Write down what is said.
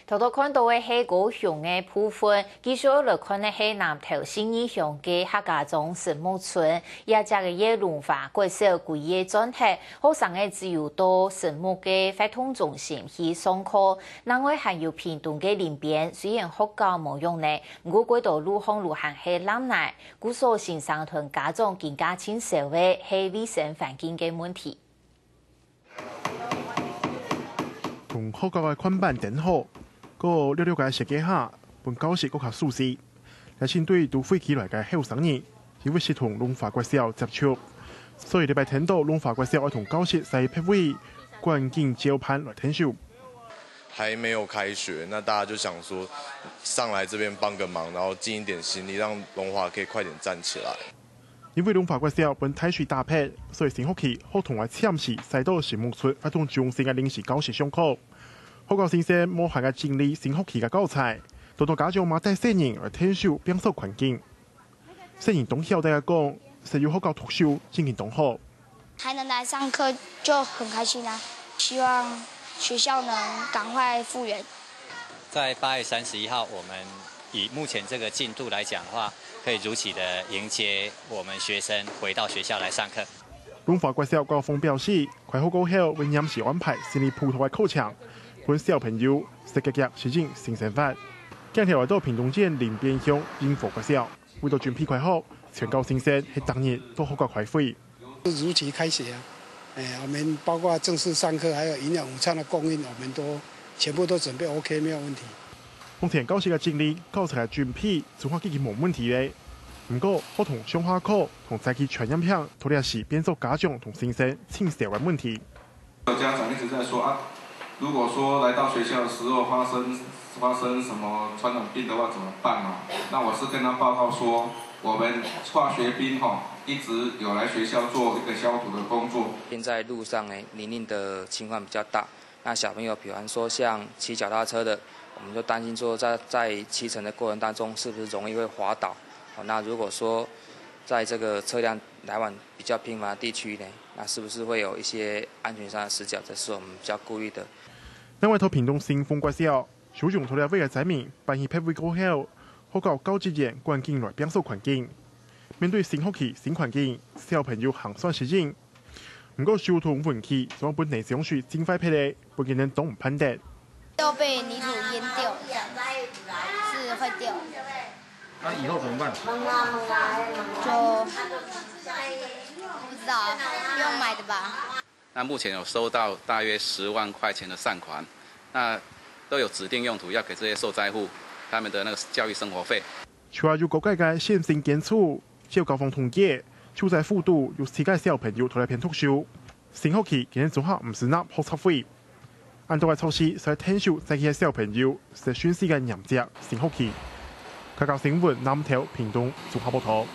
頭頭看到嘅係高雄嘅部分，繼續來看嘅係南投信義鄉嘅客家莊神木村，也只嘅嘢文化介紹幾嘢專題，學生嘅自由到神木嘅活動中心去上課。另外還有屏東嘅林邊，雖然學校冇用呢，不過幾道路行係攬奶，故所先生同家長更加清楚嘅係衛生環境嘅問題。同學校嘅寬板等好，個了解設計下，本教室個較舒適。嚟先對都會起來嘅後生人，因為是同龍華國小接觸，所以禮拜天到龍華國小要同教室在配位關鍵交盤來聽授。還沒有開學，那大家就想說上來這邊幫個忙，然後盡一點心力，讓龍華可以快點站起來。因為龍華國小本體水搭配，所以新學期學童嘅簽時使到神木村活動中心嘅臨時教室上課。學校先生冇限嘅經歷新學期嘅教材，多多家長馬帶細人而聽授變數環境。細人懂曉得講，實有學校讀書經驗懂好。還能來上課就很開心啦！希望學校能趕快復原。在8月31號，我們以目前這個進度來講的話，可以如期的迎接我們學生回到學校來上課。龍華國小高峰表示，快學過後會臨時安排新嚟普通嘅課程，本小朋友積極實踐新生活。今日來到屏東縣林邊鄉英華國小，為咗準備快學，全校新生係當日都學過開會。如期開學啊！我們包括正式上課，還有營養午餐的供應，我們都全部都準備 OK， 沒有問題。目前教師嘅精力、教材嘅準備，總下已經冇問題嘅。不過，學童上下課同早期傳染病，同樣是變做家長同先生清晰嘅問題。有家長一直在說啊，如果說來到學校的時候發生什麼傳染病的話，怎麼辦啊？那我是跟他報告說，我們化學兵一直有來學校做一個消毒的工作。現在路上泥濘的情況比較大，那小朋友，比方說像騎腳踏車的，我們就擔心說在騎乘的過程當中，是不是容易會滑倒？那如果說在這個車輛來往比較頻繁的地區呢，那是不是會有一些安全上的死角？這是我們比較顧慮的。另外，頭屏東新豐國小，小眾同了為了災民辦起配位過後，學校高級員關鍵來變數環境。面對新學期新環境，小朋友行算適應。不過交通問題，將本地上水盡快配咧，本人都唔判斷。都被泥土淹掉，是會掉。那以後怎麼辦？就不知道，用買的吧。那目前有收到大約10萬塊錢的善款，那都有指定用途，要給這些受災戶他們的那個教育生活費。除了要各界嘅先進檢測，照高峰統計，就在輔導有4個小朋友同嚟編讀書。新學期今日總下唔是納學測費，按照嘅措施，在聽授這些小朋友是宣示嘅嚴格新學期。客家新聞南投屏東綜合報道。